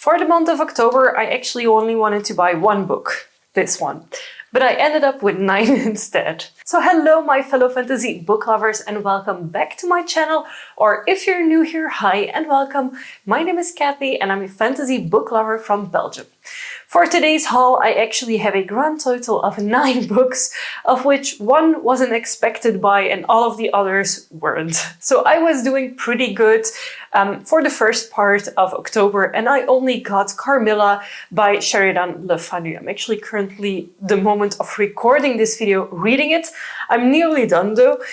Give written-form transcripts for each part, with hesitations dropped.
For the month of October, I actually only wanted to buy one book, this one, but I ended up with 9 instead. So hello my fellow fantasy book lovers and welcome back to my channel, or if you're new here, hi and welcome. My name is Kathy and I'm a fantasy book lover from Belgium. For today's haul, I actually have a grand total of 9 books, of which one was an expected buy and all of the others weren't. So I was doing pretty good for the first part of October, and I only got Carmilla by Sheridan. Fanu. I'm actually currently, the moment of recording this video, reading it. I'm nearly done though.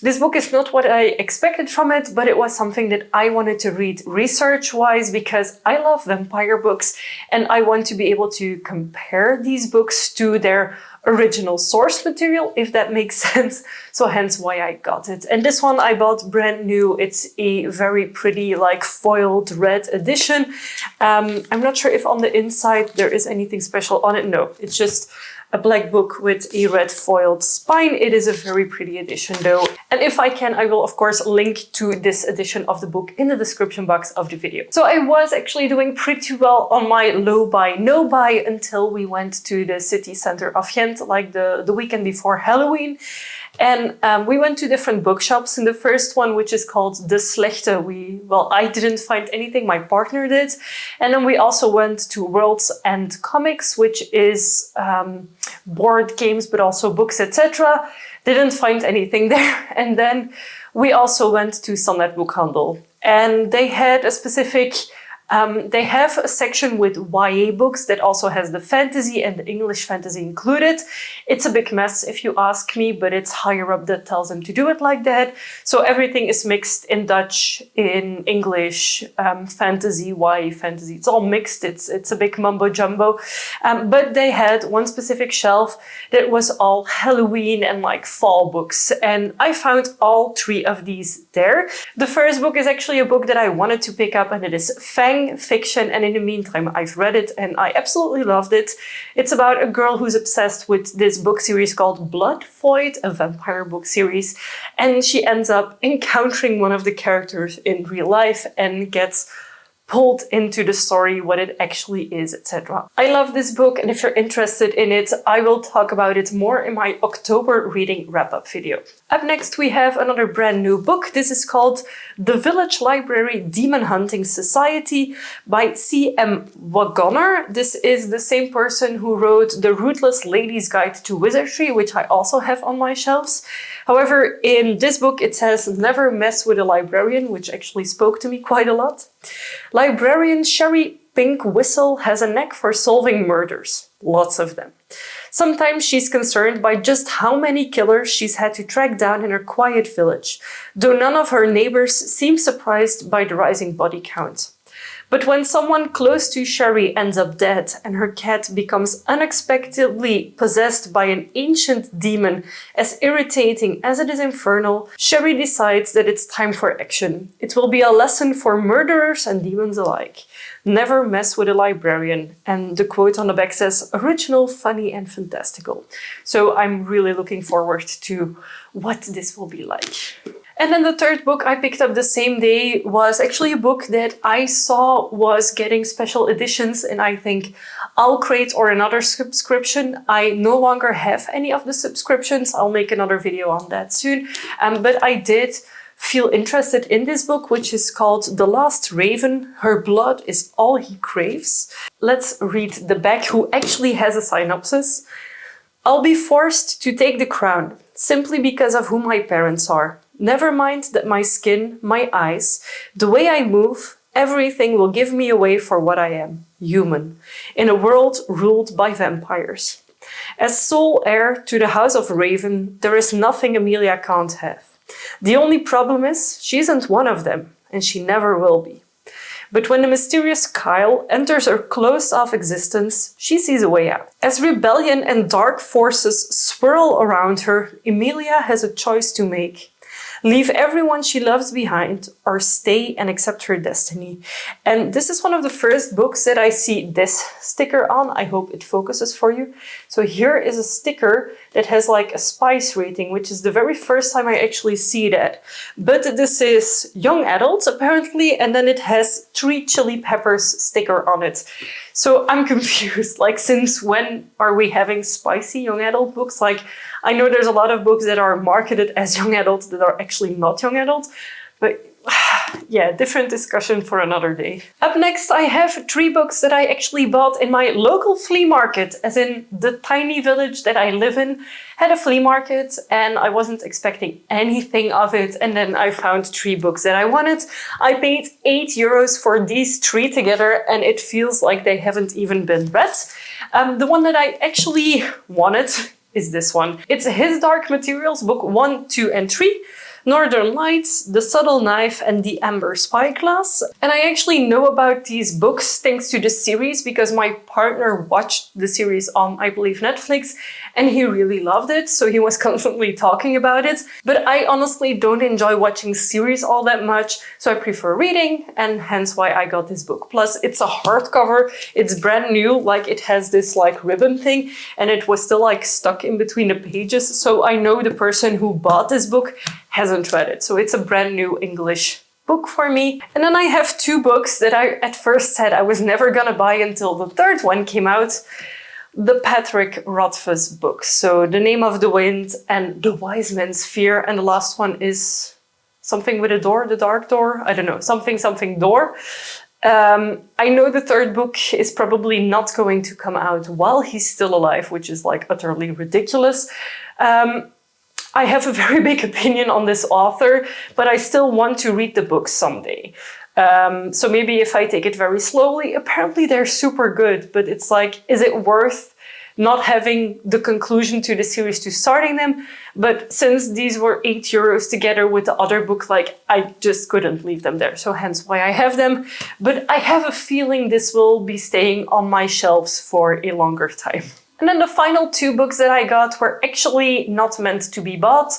This book is not what I expected from it, but it was something that I wanted to read research-wise because I love vampire books and I want to be able to compare these books to their original source material, if that makes sense. So hence why I got it. And this one I bought brand new. It's a very pretty, like, foiled red edition. I'm not sure if on the inside there is anything special on it. No, it's just a black book with a red foiled spine. It is a very pretty edition though. And if I can, I will of course link to this edition of the book in the description box of the video. So I was actually doing pretty well on my low buy, no buy until we went to the city center of Ghent, like the weekend before Halloween. And we went to different bookshops. In the first one, which is called De Slechte, I didn't find anything, my partner did. And then we also went to Worlds and Comics, which is board games, but also books, etc. Didn't find anything there. And then we also went to Sonnet Boekhandel. And they had a specific... they have a section with YA books that also has the fantasy and the English fantasy included. It's a big mess if you ask me, but it's higher up that tells them to do it like that. So everything is mixed in Dutch, in English, fantasy, YA fantasy. It's all mixed. It's a big mumbo jumbo. But they had one specific shelf that was all Halloween and like fall books. And I found all 3 of these there. The first book is actually a book that I wanted to pick up, and it is Fang fiction, and in the meantime I've read it and I absolutely loved it. It's about a girl who's obsessed with this book series called Blood Void, a vampire book series, and she ends up encountering one of the characters in real life and gets pulled into the story, what it actually is, etc. I love this book, and if you're interested in it, I will talk about it more in my October reading wrap-up video. Up next we have another brand new book. This is called The Village Library Demon Hunting Society by C.M. Waggoner. This is the same person who wrote The Ruthless Lady's Guide to Wizardry, which I also have on my shelves. However, in this book it says never mess with a librarian, which actually spoke to me quite a lot. Librarian Sherry Pink Whistle has a knack for solving murders. Lots of them. Sometimes she's concerned by just how many killers she's had to track down in her quiet village, though none of her neighbors seem surprised by the rising body count. But when someone close to Sherry ends up dead and her cat becomes unexpectedly possessed by an ancient demon as irritating as it is infernal, Sherry decides that it's time for action. It will be a lesson for murderers and demons alike. Never mess with a librarian. And the quote on the back says, original, funny and fantastical. So I'm really looking forward to what this will be like. And then the third book I picked up the same day was actually a book that I saw was getting special editions, and I think I'll create or another subscription. I no longer have any of the subscriptions. I'll make another video on that soon. But I did feel interested in this book, which is called The Last Raven. Her blood is all he craves. Let's read the back, who actually has a synopsis. I'll be forced to take the crown, simply because of who my parents are. Never mind that my skin, my eyes, the way I move, everything will give me away for what I am, human, in a world ruled by vampires. As sole heir to the House of Raven, there is nothing Amelia can't have. The only problem is she isn't one of them, and she never will be. But when the mysterious Kyle enters her closed-off existence, she sees a way out. As rebellion and dark forces swirl around her, Amelia has a choice to make. leave everyone she loves behind, or stay and accept her destiny. And this is one of the first books that I see this sticker on. I hope it focuses for you. So here is a sticker that has like a spice rating, which is the very first time I actually see that. But this is young adults apparently, and then it has 3 chili peppers sticker on it. So I'm confused, like since when are we having spicy young adult books? Like I know there's a lot of books that are marketed as young adults that are actually not young adults, but yeah, different discussion for another day. Up next, I have 3 books that I actually bought in my local flea market, as in the tiny village that I live in had a flea market and I wasn't expecting anything of it. And then I found 3 books that I wanted. I paid €8 for these 3 together and it feels like they haven't even been read. The one that I actually wanted is this one. It's His Dark Materials, book 1, 2, and 3. Northern Lights, The Subtle Knife, and The Amber Spyglass. And I actually know about these books thanks to the series because my partner watched the series on, I believe, Netflix, and he really loved it, so he was constantly talking about it. But I honestly don't enjoy watching series all that much, so I prefer reading, and hence why I got this book. Plus, it's a hardcover, it's brand new, like it has this like ribbon thing, and it was still like stuck in between the pages, so I know the person who bought this book hasn't read it. So it's a brand new English book for me. And then I have 2 books that I at first said I was never gonna buy until the 3rd one came out. The Patrick Rothfuss books. So The Name of the Wind and The Wise Man's Fear. And the last one is something with a door, the dark door. I don't know, something door. I know the 3rd book is probably not going to come out while he's still alive, which is like utterly ridiculous. I have a very big opinion on this author, but I still want to read the books someday. So maybe if I take it very slowly, apparently they're super good, but it's like, is it worth not having the conclusion to the series to starting them? But since these were €8 together with the other book, like I just couldn't leave them there. So hence why I have them. But I have a feeling this will be staying on my shelves for a longer time. And then the final 2 books that I got were actually not meant to be bought.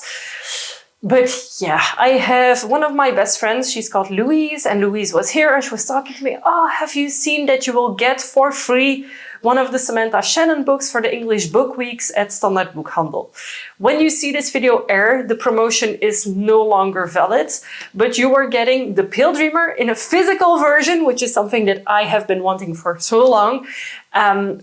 But yeah, I have one of my best friends, she's called Louise, and Louise was here and she was talking to me, oh, have you seen that you will get for free one of the Samantha Shannon books for the English Book Weeks at Standard Boekhandel. When you see this video air, the promotion is no longer valid, but you are getting The Pale Dreamer in a physical version, which is something that I have been wanting for so long,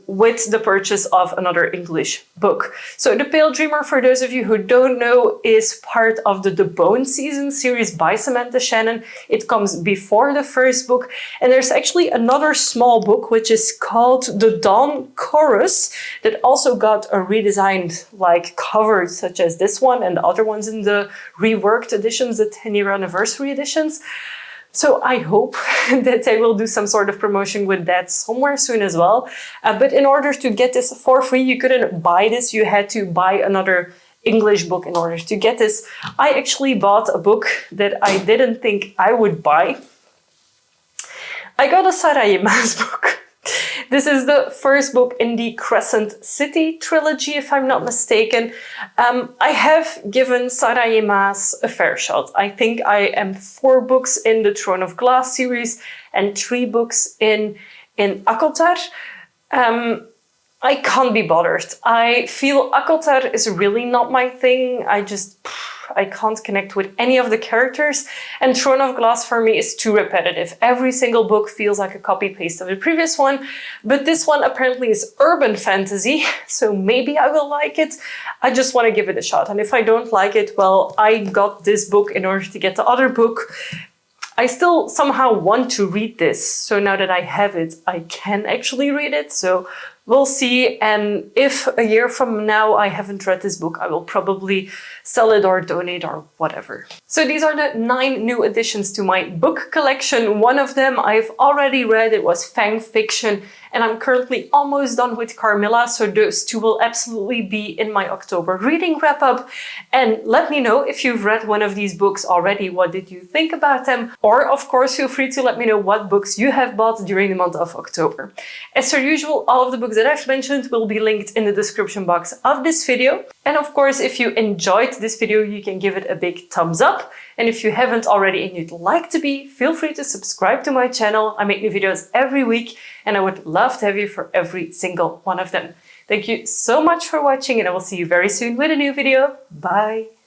with the purchase of another English book. So The Pale Dreamer, for those of you who don't know, is part of the Bone Season series by Samantha Shannon. It comes before the first book, and there's actually another small book which is called The Dawn Chorus that also got a redesigned like cover such as this one and the other ones in the reworked editions, the 10-year anniversary editions. So I hope that they will do some sort of promotion with that somewhere soon as well. But in order to get this for free, you couldn't buy this. You had to buy another English book in order to get this. I actually bought a book that I didn't think I would buy. I got a J Maas book. This is the first book in the Crescent City trilogy, if I'm not mistaken. I have given J Maas a fair shot. I think I am 4 books in the Throne of Glass series and 3 books in Akkotar. I can't be bothered. I feel Akkotar is really not my thing. I can't connect with any of the characters, and Throne of Glass for me is too repetitive. Every single book feels like a copy-paste of the previous one, but this one apparently is urban fantasy, so maybe I will like it. I just want to give it a shot, and if I don't like it, well, I got this book in order to get the other book. I still somehow want to read this, so now that I have it, I can actually read it, so we'll see. And if a year from now I haven't read this book, I will probably sell it or donate or whatever. So these are the 9 new additions to my book collection. One of them I've already read, it was Fang fiction, and I'm currently almost done with Carmilla, so those 2 will absolutely be in my October reading wrap-up. And let me know if you've read one of these books already, what did you think about them? Or of course, feel free to let me know what books you have bought during the month of October. As per usual, all of the books that I've mentioned will be linked in the description box of this video. And of course, if you enjoyed this video, you can give it a big thumbs up. And if you haven't already and you'd like to be, feel free to subscribe to my channel. I make new videos every week and I would love to have you for every single one of them. Thank you so much for watching and I will see you very soon with a new video. Bye!